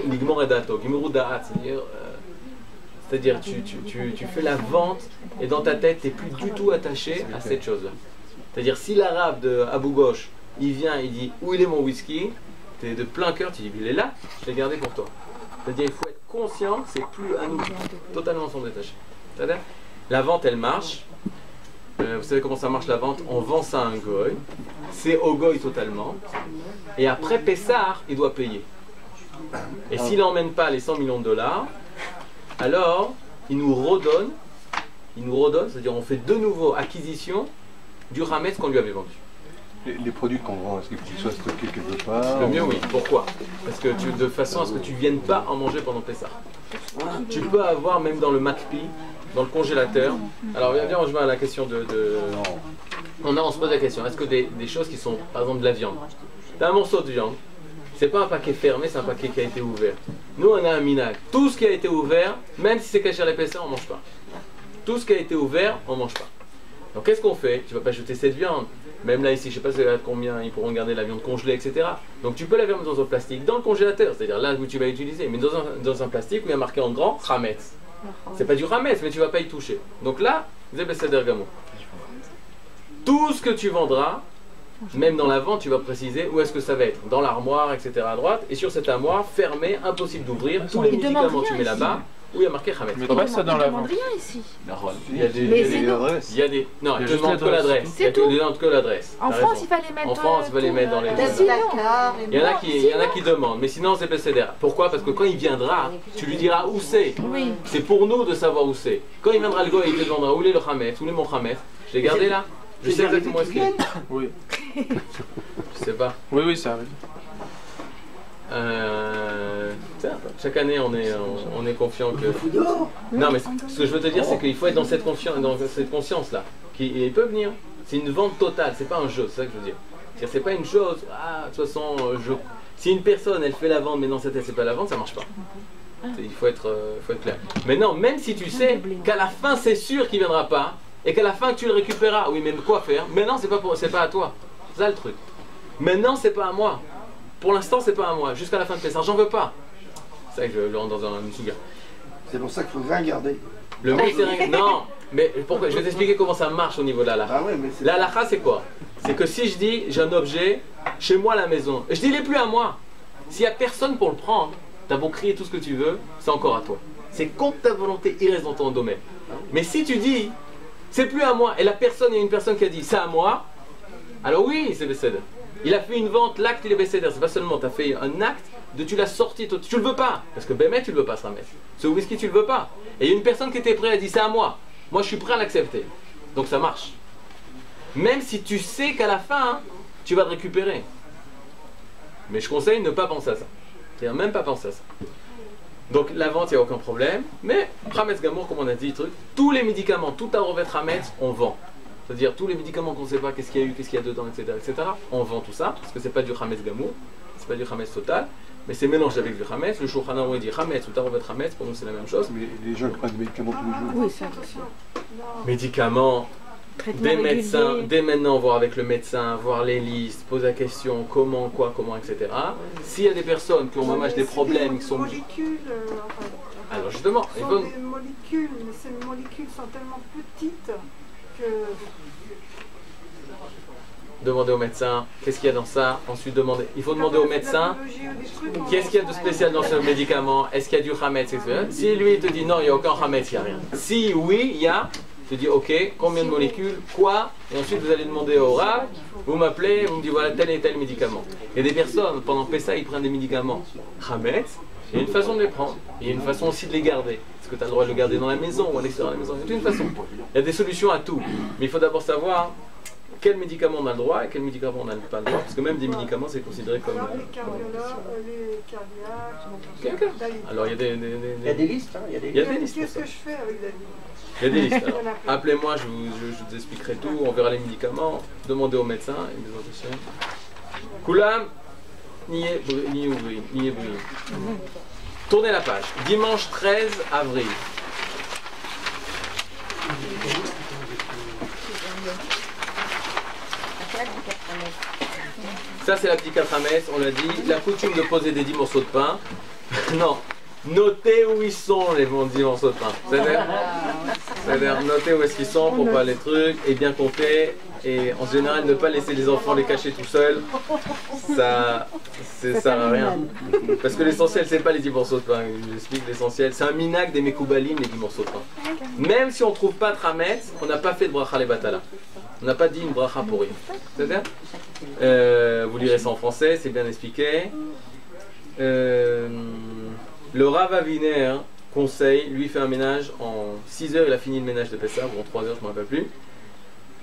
l'igmor edato, gimuru da'at, c'est-à-dire tu fais la vente et dans ta tête tu n'es plus du tout attaché à cette chose-là. C'est-à-dire si l'arabe de Abu Ghosh, il vient, il dit où il est mon whisky, tu es de plein cœur, tu dis il est là, je l'ai gardé pour toi. C'est-à-dire il faut être conscient que c'est plus à nous, totalement s'en détacher. C'est-à-dire la vente elle marche. Vous savez comment ça marche la vente? On vend ça à un goy, c'est au goy totalement, et après Pessar, il doit payer. Et s'il n'emmène pas les 100 millions de dollars, alors il nous redonne, c'est-à-dire on fait de nouveau acquisition du chametz qu'on lui avait vendu.
Les produits qu'on vend, est-ce qu'il faut qu'ils soient stockés quelque part?
Le mieux oui, pourquoi? Parce que de façon à ce que tu ne viennes pas en manger pendant Pessar. Tu peux avoir même dans le McPi, dans le congélateur. Alors viens, on va à la question on se pose la question, est-ce que des choses qui sont par exemple de la viande, tu as un morceau de viande, c'est pas un paquet fermé, c'est un paquet qui a été ouvert. Nous on a un minag, tout ce qui a été ouvert, même si c'est caché à l'épaisseur, on mange pas. Tout ce qui a été ouvert, on mange pas. Donc qu'est-ce qu'on fait? Tu vas pas jeter cette viande. Même là ici, je sais pas combien ils pourront garder la viande congelée, etc. Donc tu peux la mettre dans un plastique, dans le congélateur, c'est-à-dire là où tu vas utiliser, mais dans un plastique où il y a marqué en grand chametz. C'est pas du chametz, mais tu vas pas y toucher. Donc là, c'est Besséder Gamour. Tout ce que tu vendras, même dans la vente, tu vas préciser où est-ce que ça va être. Dans l'armoire, etc. à droite. Et sur cette armoire, fermée, impossible d'ouvrir. Tous les médicaments tu mets là-bas, où il y a marqué chametz.
Mais pas ça dans la vente.
rien ici.
Il y a des
adresses.
il y a des. Non,
Il y a
ils te
juste
demandent que l'adresse.
C'est
Ils te
tout.
demandent que l'adresse.
En
T'as
France,
raison.
il fallait mettre...
En France, il fallait mettre dans les...
Il
Il y en a qui demandent, mais sinon c'est Besséder. Pourquoi? Parce que quand il viendra, tu lui diras où c'est.
Oui.
C'est pour nous de savoir où c'est. Quand il viendra le gars, il te demandera où est le chametz, où est mon chametz. Je l'ai gardé là. Je sais exactement où est-ce qu'il est. Chaque année, on est confiant que... Non, mais ce que je veux te dire, c'est qu'il faut être dans cette conscience-là. Il peut venir. C'est une vente totale, c'est pas un jeu, c'est ça que je veux dire. C'est pas une chose, de toute façon, si une personne, elle fait la vente, mais dans sa tête, c'est pas la vente, ça marche pas. Il faut être clair. Maintenant, même si tu sais qu'à la fin, c'est sûr qu'il viendra pas, et qu'à la fin, tu le récupéreras, oui, mais quoi faire? Maintenant, c'est pas à toi. C'est ça le truc. Maintenant, c'est pas à moi. Pour l'instant, c'est pas à moi. Jusqu'à la fin de Pessah, j'en veux pas. C'est ça que je le rentre dans un souga.
C'est pour ça qu'il faut rien garder.
Le mec, c'est rien. Non, mais pourquoi? Je vais t'expliquer comment ça marche au niveau de la halakha. La halakha, c'est quoi? C'est que si je dis, j'ai un objet chez moi à la maison, je dis, il n'est plus à moi. S'il n'y a personne pour le prendre, t'as beau crier tout ce que tu veux, c'est encore à toi. C'est contre ta volonté, il reste dans ton domaine. Mais si tu dis, c'est plus à moi, et il y a une personne qui a dit, c'est à moi, alors oui, c'est Besséder. Il a fait une vente, l'acte il est Besséder. C'est pas seulement, tu as fait un acte, tu l'as sorti, tu le veux pas. Parce que Bémet, tu le veux pas, ça mettre. Ce whisky, tu le veux pas. Et il y a une personne qui était prête, elle a dit, c'est à moi. Moi, je suis prêt à l'accepter. Donc ça marche. Même si tu sais qu'à la fin, tu vas le récupérer. Mais je conseille de ne pas penser à ça. C'est-à-dire même pas penser à ça. Donc la vente, il n'y a aucun problème. Mais Hametz Gamour, comme on a dit, tous les médicaments, tout à revêt Hametz, on vend. C'est-à-dire tous les médicaments qu'on ne sait pas qu'est-ce qu'il y a eu, qu'est-ce qu'il y a dedans, etc., on vend tout ça. Parce que c'est pas du Hametz Gamour, c'est pas du Hametz total. Mais c'est mélangé avec du Hametz. Le Shulchan Aruch dit Hametz ou Tarovet Hametz, pour nous c'est la même chose.
Mais les gens prennent des médicaments tous les jours.
Oui, c'est attention.
Médicaments, des médecins, dès maintenant voir avec le médecin, voir les listes, poser la question comment, quoi, comment, etc. S'il y a des personnes qui ont vraiment des problèmes, qui sont...
molécules,
alors justement,
ce sont des molécules, mais ces molécules sont tellement petites que...
Demandez au médecin qu'est-ce qu'il y a dans ça. Ensuite, il faut demander au médecin qu'est-ce qu'il y a de spécial dans ce médicament. Est-ce qu'il y a du Hametz, etc. Si lui il te dit non, il n'y a aucun Hametz, il n'y a rien. Si oui, il y a, tu dis ok, combien de molécules, quoi. Et ensuite, vous allez demander au Rav, vous m'appelez, vous me dites voilà tel et tel médicament. Il y a des personnes, pendant Pessah, ils prennent des médicaments Hametz. Il y a une façon de les prendre. Il y a une façon aussi de les garder. Est-ce que tu as le droit de le garder dans la maison ou à l'extérieur de la maison? Il y a une façon. Il y a des solutions à tout. Mais il faut d'abord savoir quel médicament on a le droit et quel médicament on n'a pas le droit. Parce que même des médicaments, c'est considéré comme...
les cardiaques...
Alors il y a des...
Il y a des listes, hein, il y a des listes.
Qu'est-ce que je fais avec David?
Il y a des listes. Alors, appelez-moi, je vous expliquerai tout. On verra les médicaments. Demandez au médecin. Et des autres chaînes. Koulam, niye brille. Tournez la page. Dimanche 13 avril. Ça c'est la petite Hametz, on l'a dit. La coutume de poser des 10 morceaux de pain. Non, notez où ils sont les 10 morceaux de pain. C'est-à-dire notez où est-ce qu'ils sont pour pas les trucs et bien compter. Et en général ne pas laisser les enfants les cacher tout seuls. Ça sert à rien. Parce que l'essentiel c'est pas les 10 morceaux de pain. Je vous explique l'essentiel. C'est un minag des mekoubalim les 10 morceaux de pain. Même si on trouve pas de Hametz, on n'a pas fait de bracha les batala. On n'a pas dit une bracha pour rien. C'est-à-dire vous lirez ça en français, c'est bien expliqué. Le Rav Aviner conseille, lui fait un ménage en 6 heures, il a fini le ménage de Pessah, ou en 3 heures, je ne me rappelle plus.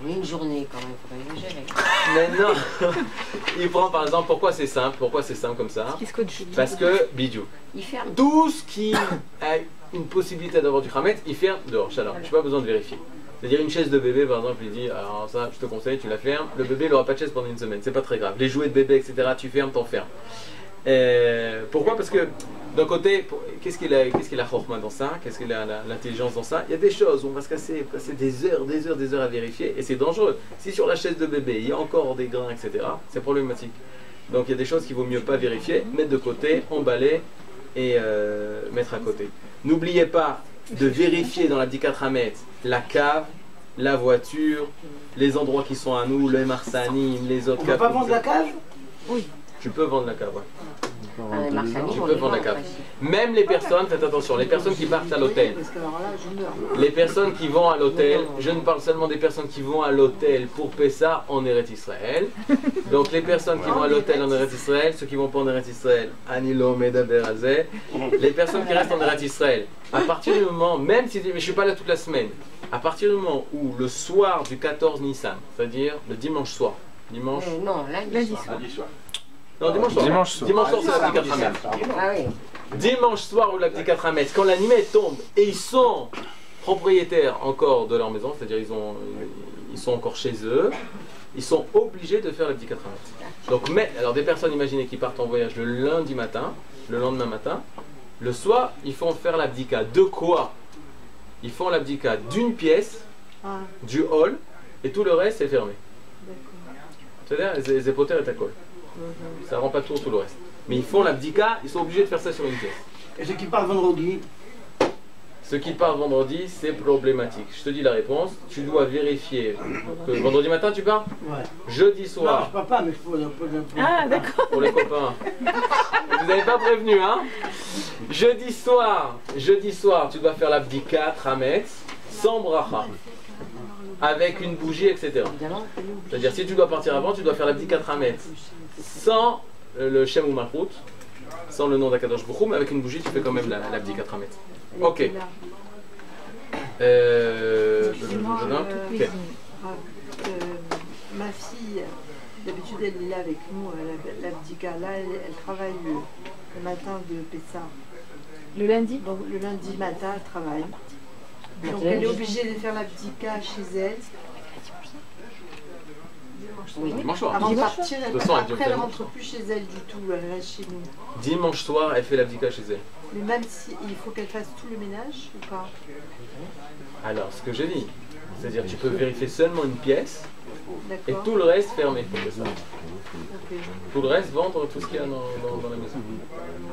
Oui, une journée quand même, il faut pas exagérer.
Mais non, il prend par exemple, pourquoi c'est simple comme ça? Parce que, bidou, tout ce qui a une possibilité d'avoir du Hametz, il ferme dehors, shalom, je n'ai pas besoin de vérifier. C'est-à-dire une chaise de bébé par exemple, il dit alors ça je te conseille, tu la fermes, le bébé il n'aura pas de chaise pendant une semaine, c'est pas très grave. Les jouets de bébé etc, tu fermes, t'en fermes. Pourquoi? Parce que d'un côté, qu'est-ce qu'il a chorma dans ça? Qu'est-ce qu'il a l'intelligence dans ça? Il y a des choses où on va se passer des heures à vérifier et c'est dangereux. Si sur la chaise de bébé il y a encore des grains etc, c'est problématique. Donc il y a des choses qu'il vaut mieux pas vérifier, mettre de côté, emballer et mettre à côté. N'oubliez pas de vérifier dans la Bdikat Hametz la cave, la voiture, les endroits qui sont à nous, le Marsanim, les autres caves.
On peut pas vendre la cave?
Oui.
Tu peux vendre la cave, ouais. Tu peux vendre la cave. Même les personnes, faites attention, les personnes qui partent à l'hôtel. Les personnes qui vont à l'hôtel, je ne parle seulement des personnes qui vont à l'hôtel pour Pessah en Eretz Israël. Donc les personnes qui vont à l'hôtel en Eretz Israël, ceux qui vont pas en Eretz Israël, Anilo Medaber Azeh. Les personnes qui restent en Eretz Israël, à partir du moment, même si je ne suis pas là toute la semaine, à partir du moment où le soir du 14 Nissan, c'est-à-dire le dimanche soir,
non, lundi soir.
Non, dimanche soir. Dimanche soir, c'est la Bdikat Hametz.
Ah oui.
Dimanche soir ou l'abdikat Hametz, quand la nuit tombe et ils sont propriétaires encore de leur maison, c'est-à-dire ils sont encore chez eux, ils sont obligés de faire l'abdikat Hametz. Donc, mais, alors des personnes, imaginez, qui partent en voyage le lundi matin, le lendemain matin, le soir, ils font faire l'abdika. De quoi? Ils font l'abdika d'une pièce, du hall, et tout le reste est fermé. C'est-à-dire, les épotères et à col. Ça rend pas tout le reste. Mais ils font l'abdika, ils sont obligés de faire ça sur une pièce.
Et ceux qui partent vendredi?
Ceux qui partent vendredi, c'est problématique. Je te dis la réponse. Tu dois vérifier que vendredi matin tu pars.
Ouais.
Jeudi soir.
Non, je pars pas, mais je peux un peu.
Ah, d'accord.
Pour les copains. Vous n'avez pas prévenu, hein? Jeudi soir, tu dois faire l'abdika Hametz sans bracha, avec une bougie, etc. C'est-à-dire, si tu dois partir avant, tu dois faire l'abdika Hametz sans le Shem ou Malchut, sans le nom d'Akadosh Baruch Hu, mais avec une bougie, tu fais quand même l'abdika Hametz. Ok. Okay.
Ma fille, d'habitude elle est là avec nous, l'abdika. Là, elle travaille le matin de Pessah.
Le lundi?
Donc le lundi matin, elle travaille. Donc elle est obligée de faire l'abdika chez elle.
Oui. Dimanche soir.
Avant de partir, après elle ne rentre plus chez elle du tout, elle reste chez nous.
Dimanche soir, elle fait l'abdika chez elle.
Mais même si il faut qu'elle fasse tout le ménage ou pas?
Alors, ce que j'ai dit, c'est-à-dire tu peux vérifier seulement une pièce et tout le reste fermé. Okay. Tout le reste, vendre tout ce qu'il y a dans la maison.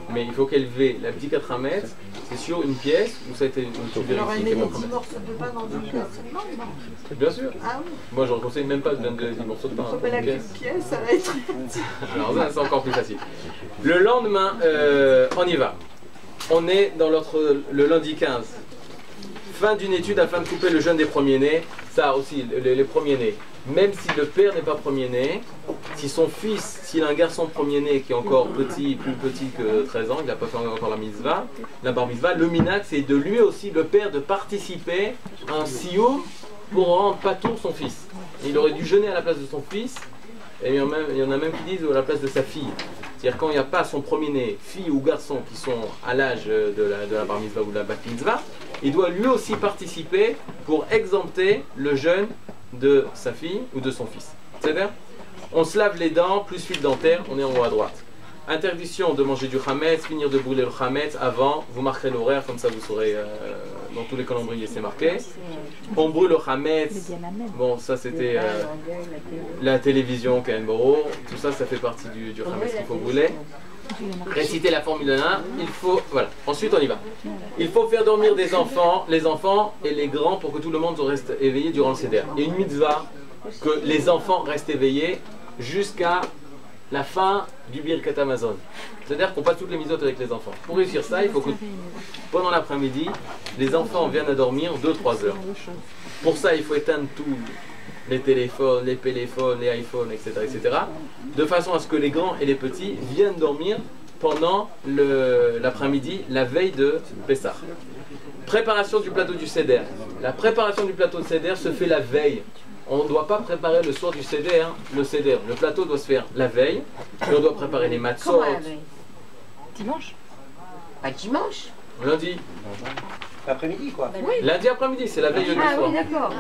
Mais il faut qu'élever l'abdika Hametz, c'est sur une pièce où ça a été.
Alors elle met les 10 morceaux de pain dans une pièce seulement?
Bien sûr.
Ah oui.
Moi je ne conseille même pas de donner 10 morceaux de pain.
Comme elle a qu'une pièce, ça va être petit.
Alors ça, c'est encore plus facile. Le lendemain, on y va. On est dans le lundi 15. Fin d'une étude afin de couper le jeûne des premiers-nés. Ça aussi, les premiers-nés. Même si le père n'est pas premier-né, si son fils, s'il a un garçon premier-né qui est encore petit, plus petit que 13 ans, il n'a pas fait encore la bar mitzvah, le minak, c'est de lui aussi, le père, de participer à un sioum pour rendre patour son fils. Il aurait dû jeûner à la place de son fils, et il y en a même qui disent à la place de sa fille. C'est-à-dire quand il n'y a pas son premier-né, fille ou garçon, qui sont à l'âge de la bar mitzvah ou de la bat mitzvah, il doit lui aussi participer pour exempter le jeûne de sa fille ou de son fils. C'est-à-dire, on se lave les dents, plus fil dentaire, on est en haut à droite. Interdiction de manger du Hametz, finir de brûler le Hametz avant, vous marquerez l'horaire, comme ça vous saurez, dans tous les calendriers c'est marqué. On brûle le Hametz, bon ça c'était la télévision, Kainboro, tout ça, ça fait partie du Hametz qu'il faut brûler. Réciter la Formule 1, il faut, voilà, ensuite on y va. Il faut faire dormir les enfants et les grands pour que tout le monde reste éveillé durant le Seder. Il y a une mitzvah que les enfants restent éveillés jusqu'à la fin du Birkat Hamazon. C'est-à-dire qu'on passe toutes les mitzvot avec les enfants. Pour réussir ça, il faut que pendant l'après-midi, les enfants viennent à dormir 2-3 heures. Pour ça, il faut éteindre tous les téléphones, les péléphones, les iPhones, etc., de façon à ce que les grands et les petits viennent dormir pendant l'après-midi, la veille de Pessah. Préparation du plateau du Seder. La préparation du plateau de Seder se fait la veille. On ne doit pas préparer le soir du Seder, le Seder. Le plateau doit se faire la veille. Et on doit préparer les matzot.
Dimanche.
Pas dimanche.
Lundi.
L'après-midi, quoi.
Oui.
Lundi après-midi, c'est la veille du soir.
Ah oui, d'accord.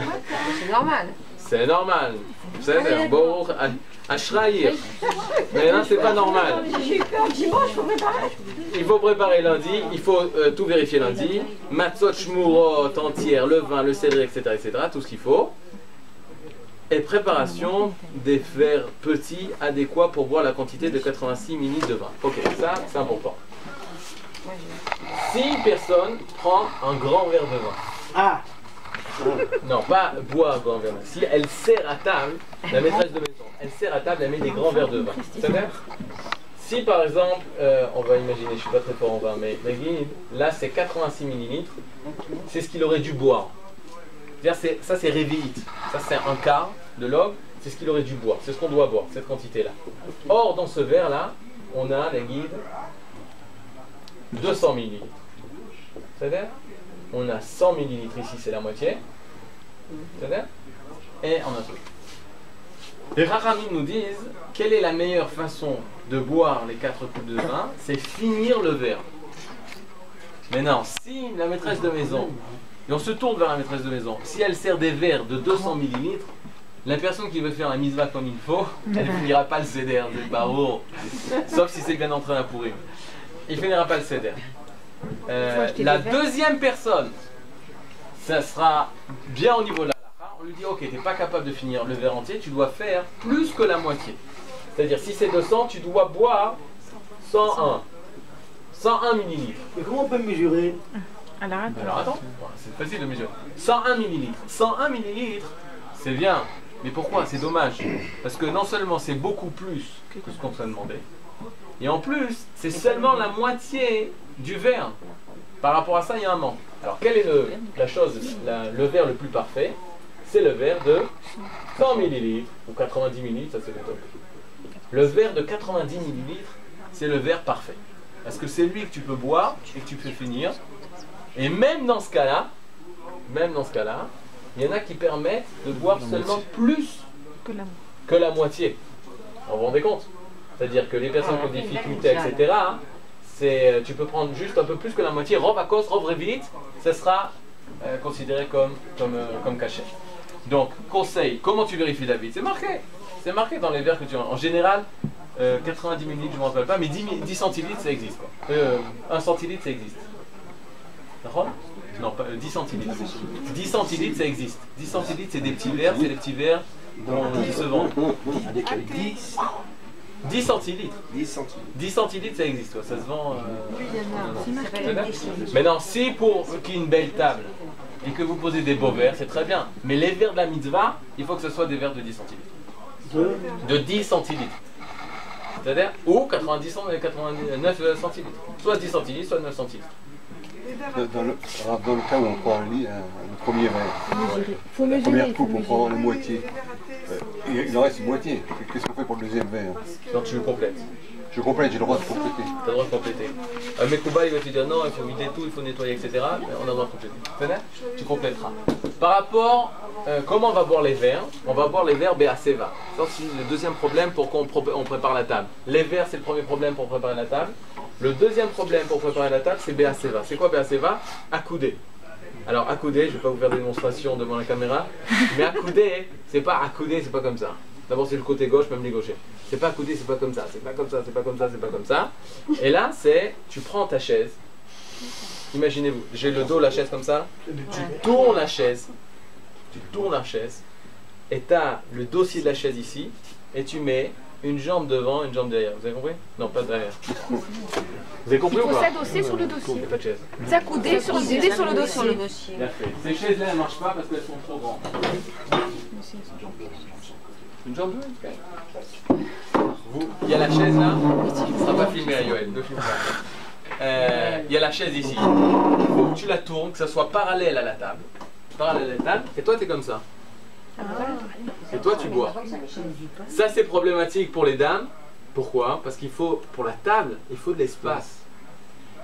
C'est normal.
C'est normal. C'est bon, à Shraïr. Mais là, c'est pas normal.
J'ai eu peur, dimanche, il faut préparer.
Il faut préparer lundi, il faut tout vérifier lundi. Matzot, shmurot, entière, le vin, le céleri, etc., tout ce qu'il faut. Et préparation des verres petits adéquats pour boire la quantité de 86 ml de vin. Ok, ça, c'est important. Si une personne prend un grand verre de vin.
Ah!
Non, pas boire un grand verre de vin. Si elle sert à table, la maîtresse de maison, elle sert à table, elle met des grands verres de vin. C'est-à-dire, si par exemple, on va imaginer, je ne suis pas très fort en vin, mais là c'est 86 ml, c'est ce qu'il aurait dû boire. Ça c'est révite, ça c'est un quart de log, c'est ce qu'il aurait dû boire, c'est ce qu'on doit boire, cette quantité-là. Or, dans ce verre-là, on a, les guides, 200 ml. C'est-à-dire, on a 100 ml ici, c'est la moitié. C'est-à-dire, et on a tout. Les Rachamim nous disent, quelle est la meilleure façon de boire les 4 coupes de vin? C'est finir le verre. Maintenant, si la maîtresse de maison, et on se tourne vers la maîtresse de maison, si elle sert des verres de 200 millilitres, la personne qui veut faire la mitzvah comme il faut, elle ne finira pas le seder, c'est pas haut. Sauf si c'est bien entraîné à pourrir. Il finira pas le seder. La deuxième personne, ça sera bien au niveau de la halakha. On lui dit, ok, tu n'es pas capable de finir le verre entier, tu dois faire plus que la moitié. C'est-à-dire, si c'est 200, tu dois boire 101 millilitres.
Mais comment on peut mesurer?
Alors attends, c'est facile de mesurer. 101 millilitres. 101 millilitres, c'est bien. Mais pourquoi? C'est dommage. Parce que non seulement c'est beaucoup plus que ce qu'on t'a demandé, et en plus, c'est seulement la moitié du verre. Par rapport à ça, il y a un manque. Alors, quelle est le verre le plus parfait? C'est le verre de 100 millilitres, ou 90 millilitres, ça c'est le top. Le verre de 90 millilitres, c'est le verre parfait. Parce que c'est lui que tu peux boire et que tu peux finir. Et même dans ce cas-là, il y en a qui permettent de boire seulement plus que la moitié. Vous vous rendez compte? C'est-à-dire que les personnes qui ont des difficultés, etc., tu peux prendre juste un peu plus que la moitié. Rov akos, rov revit, ça sera considéré comme cachet. Donc, conseil, comment tu vérifies la vie? C'est marqué dans les verres que tu as. En général, 90 millilitres, je ne me rappelle pas, mais 10 centilitres, ça existe. 1 centilitre, ça existe. D'accord? Non, pas 10 centilitres. 10 centilitres, ça existe. 10 centilitres, c'est des petits verres, qui se vendent. 10 centilitres. 10 centilitres, ça existe, ça se vend. Maintenant, si pour qu'il y ait une belle table et que vous posez des beaux verres, c'est très bien. Mais les verres de la mitzvah, il faut que ce soit des verres de 10 centilitres. De 10 centilitres. C'est-à-dire, ou 99 centilitres. Soit 10 centilitres, soit 9 centilitres.
Dans le cas où on prend le premier verre, la première coupe, on prend la moitié. Il en reste une moitié. Qu'est-ce qu'on fait pour le deuxième verre?
Donc tu le complètes.
Je complète, j'ai le droit de compléter.
Tu as le droit de compléter. Mais Kouba, il va te dire non, il faut vider tout, il faut nettoyer, etc. Mais on a le droit de compléter. Tu compléteras. Par rapport, comment on va boire les verres? On va boire les verres Be'aseva. C'est le deuxième problème pour qu'on prépare la table. Les verres, c'est le premier problème pour préparer la table. Le deuxième problème pour préparer la table, c'est Be'aseva. C'est quoi Be'aseva? Accoudé. Alors accoudé, je ne vais pas vous faire des démonstrations devant la caméra, mais accoudé, c'est pas comme ça. D'abord c'est le côté gauche, même les gauchers. C'est pas accoudé, c'est pas comme ça, c'est pas comme ça, c'est pas comme ça, c'est pas comme ça. Et là, tu prends ta chaise. Imaginez-vous, j'ai le dos, la chaise comme ça. Tu tournes la chaise, et tu as le dossier de la chaise ici, et tu mets une jambe devant, une jambe derrière. Vous avez compris? Non, pas derrière. Vous avez compris ou pas?
Il faut s'adosser sur le dossier.
Il n'y a pas de chaise.
S'accouder sur le dossier.
Bien fait. Ces chaises-là, elles ne marchent pas parce qu'elles sont trop grandes. Une jambe? Il y a la chaise là. Ça ne sera pas filmé à Yoel. Ne filme pas. Il y a la chaise ici. Il faut que tu la tournes, que ça soit parallèle à la table. Et toi, tu es comme ça. Et toi, tu bois. Ça, c'est problématique pour les dames. Pourquoi? Parce qu'il faut, pour la table, il faut de l'espace.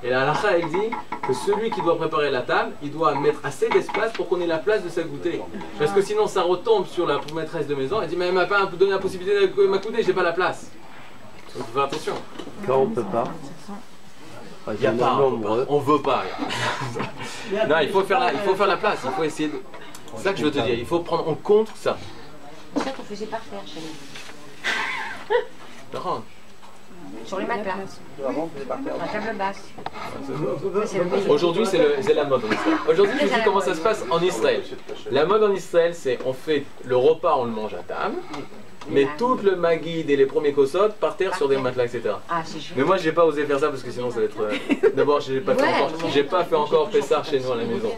Et la halakha, elle dit que celui qui doit préparer la table, il doit mettre assez d'espace pour qu'on ait la place de s'accouder. Parce que sinon, ça retombe sur la maîtresse de maison. Elle dit, mais elle m'a pas donné la possibilité de m'accouder, j'ai pas la place. Donc, faut faire attention.
Quand on peut pas.
Il n'y a pas, on veut pas. Non, il faut faire la place. Il faut essayer de... C'est ça que je veux te dire. Il faut prendre en compte ça.
C'est ça qu'on faisait par terre chez nous.
Non.
Sur les matelas. La table basse.
Aujourd'hui, c'est la mode en Israël. Aujourd'hui, je vous dis comment ça se passe en Israël. La mode en Israël, c'est on fait le repas, on le mange à table. Mais tout le maguide et les premiers kosot par terre sur des matelas, etc. Mais moi, j'ai pas osé faire ça parce que sinon, ça va être. D'abord, j'ai pas fait encore Pessah chez nous à la maison,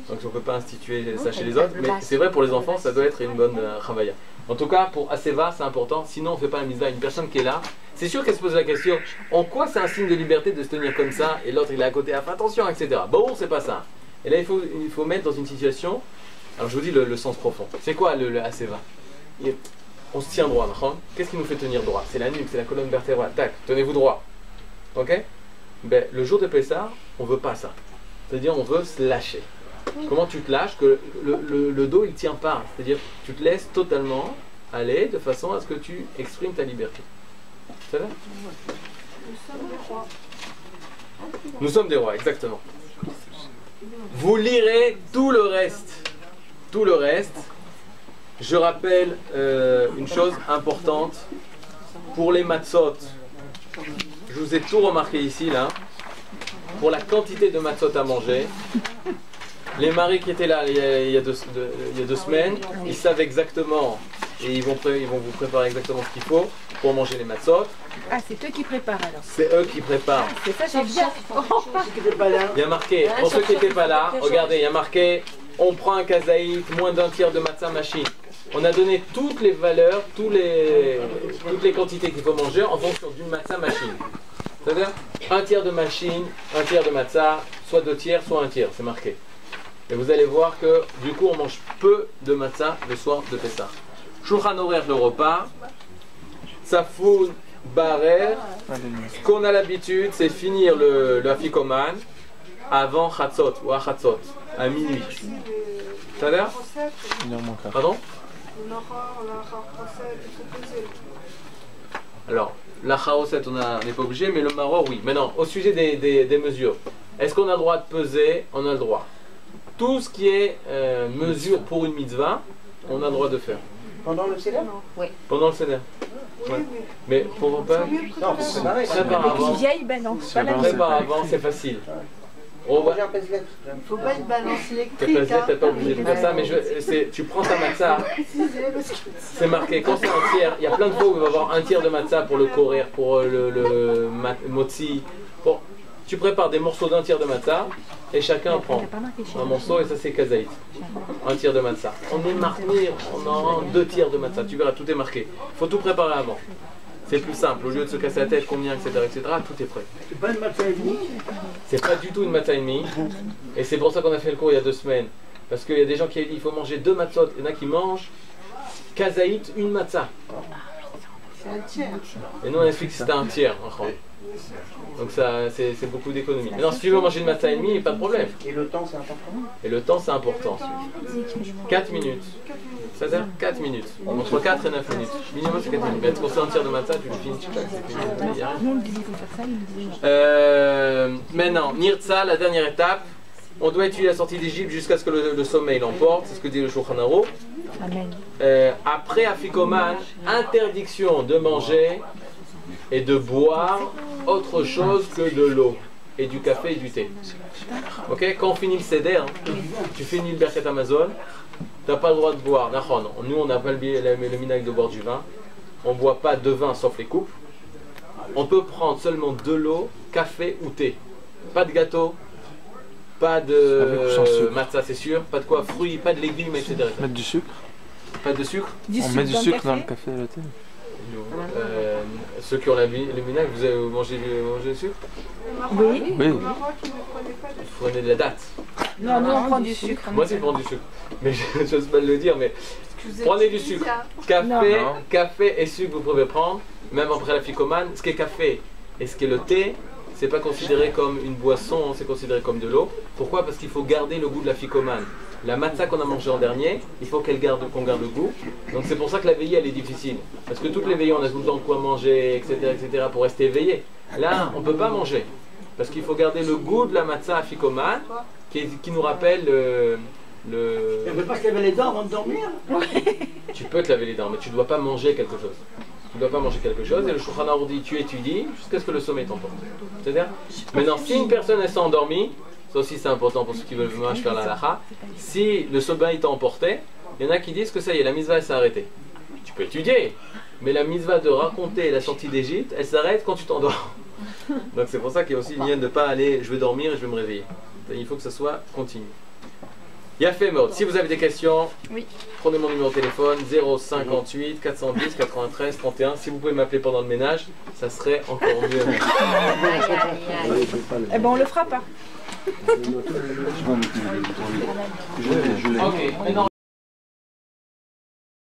donc on peut pas instituer ça chez les autres. Mais c'est vrai pour les enfants, ça doit être une bonne chavaya. En tout cas, pour Aseva, c'est important. Sinon, on fait pas la mitzvah. Une personne qui est là, c'est sûr qu'elle se pose la question en quoi c'est un signe de liberté de se tenir comme ça et l'autre il est à côté, fais attention, etc. Bon, c'est pas ça. Et là, il faut mettre dans une situation. Alors, je vous dis le sens profond. C'est quoi le Aseva? On se tient droit, qu'est-ce qui nous fait tenir droit? C'est la nuque, c'est la colonne vertébrale. Tac, tenez-vous droit. Ok? Ben, le jour de Pessah, on veut pas ça. C'est-à-dire, on veut se lâcher. Comment tu te lâches? Que le dos, il tient pas. C'est-à-dire, tu te laisses totalement aller de façon à ce que tu exprimes ta liberté. Ça va? Nous sommes des rois, exactement. Vous lirez tout le reste. Tout le reste. Je rappelle une chose importante. Pour les matzot, je vous ai tout remarqué ici, là. Pour la quantité de matzot à manger, les maris qui étaient là il y a 2 semaines, ils savent exactement et ils vont vous préparer exactement ce qu'il faut pour manger les matzot.
Ah, c'est eux qui préparent alors.
C'est eux qui préparent.
Ah, c'est ça, j'ai bien.
Il y a marqué, pour ceux qui n'étaient pas là, regardez, il y a marqué, on prend un kazaït, moins d'un tiers de matzah machine. On a donné toutes les valeurs, toutes les quantités qu'il faut manger en fonction d'une matzah machine. C'est-à-dire un tiers de machine, un tiers de matzah, soit 2 tiers, soit 1 tiers, c'est marqué. Et vous allez voir que du coup on mange peu de matzah le soir de Pessah. Shulchan horaire le repas, Tsafoun Barer. Ce qu'on a l'habitude, c'est finir le afikoman avant Chatzot ou à Chatzot, à minuit. C'est-à-dire pardon? Alors, la chaoset, on n'est pas obligé, mais le maror, oui. Maintenant, au sujet des mesures, est-ce qu'on a le droit de peser? On a le droit. Tout ce qui est mesure pour une mitzvah, on a le droit de faire.
Pendant le Seder?
Oui.
Pendant le Seder. Ouais. Mais pour pas.
Non, c'est pareil.
Une vieille, ben non.
Prépare avant, c'est facile.
Il ne faut pas une balance électrique.
T'es pas obligé de faire ça, mais tu prends ta matzah. C'est marqué, quand c'est un tiers, il y a plein de fois où il va y avoir un tiers de matzah pour le korer, pour le motzi. Bon, tu prépares des morceaux d'un tiers de matzah et chacun prend un morceau et ça c'est kazaït. Un tiers de matzah. On est marqué, on a 2 tiers de matzah. Tu verras, tout est marqué. Il faut tout préparer avant. C'est plus simple, au lieu de se casser la tête, combien, etc., tout est prêt.
C'est pas une matzah et demi?
C'est pas du tout une matzah et demi. Et c'est pour ça qu'on a fait le cours il y a 2 semaines. Parce qu'il y a des gens qui disent qu'il faut manger 2 matzot. Il y en a qui mangent kazaït, une matzah.
C'est un tiers.
Et nous on explique que c'était un tiers. Donc ça, c'est beaucoup d'économie. Mais non, si tu veux manger une matzah et demi, pas de problème.
Et le temps c'est important?
Et le temps c'est important. 4 minutes. C'est-à-dire 4 minutes. Entre 4 et 9 minutes. Minimum c'est 4 minutes. Mais quand c'est un tiers de matzah, tu le finis, tu claques, c'est fini. Il y a rien. Maintenant, Nirtza, la dernière étape. On doit étudier la sortie d'Égypte jusqu'à ce que le sommeil l'emporte. C'est ce que dit le Shulchan Aruch. Après Afikoman, interdiction de manger et de boire autre chose que de l'eau et du café et du thé. Ok, quand on finit le Seder, tu finis le Birkat Amazon, tu n'as pas le droit de boire. Nous on n'a pas le minag de boire du vin. On ne boit pas de vin sauf les coupes. On peut prendre seulement de l'eau, café ou thé. Pas de gâteau, pas de matzah c'est sûr, pas de quoi, fruits, pas de légumes, etc.
Mettre du sucre?
Pas de sucre?
On met du sucre dans le café et le thé?
Ceux qui ont le minag, vous mangez du sucre?
Oui.
Vous prenez de la date?
Non, nous on prend du sucre.
Moi aussi je prends du sucre. Mais je n'ose pas le dire, mais prenez du sucre. Café et sucre vous pouvez prendre, même après la ficomane. Ce qui est café et ce qui est le thé, c'est pas considéré comme une boisson, c'est considéré comme de l'eau. Pourquoi? Parce qu'il faut garder le goût de la ficomane. La matzah qu'on a mangée en dernier, il faut qu'on garde le goût. Donc c'est pour ça que la veillée elle est difficile. Parce que toutes les veillées on a tout le temps de quoi manger, etc. pour rester éveillé. Là on ne peut pas manger. Parce qu'il faut garder le goût de la matzah afikoman qui nous rappelle
On ne peut pas se laver les dents avant de dormir?
Tu peux te laver les dents, mais tu ne dois pas manger quelque chose. Tu ne dois pas manger quelque chose et le Shulchan Aruch dit tu étudies jusqu'à ce que le sommeil t'emporte. C'est-à-dire, maintenant si une personne s'est endormie, ça aussi c'est important pour ceux qui veulent vraiment faire la halakha, si le sommeil t'a emporté, il y en a qui disent que ça y est, la mitzvah elle s'est arrêtée. Tu peux étudier, mais la mitzvah de raconter la sortie d'Égypte, elle s'arrête quand tu t'endors. Donc c'est pour ça qu'il y a aussi une ligne de ne pas aller, je vais dormir et je vais me réveiller. Il faut que ça soit continu. Yafé Mode, si vous avez des questions, prenez mon numéro de téléphone 058 410 93 31. Si vous pouvez m'appeler pendant le ménage, ça serait encore mieux.
Eh ben on le fera pas.
Je l'ai.
Ok, maintenant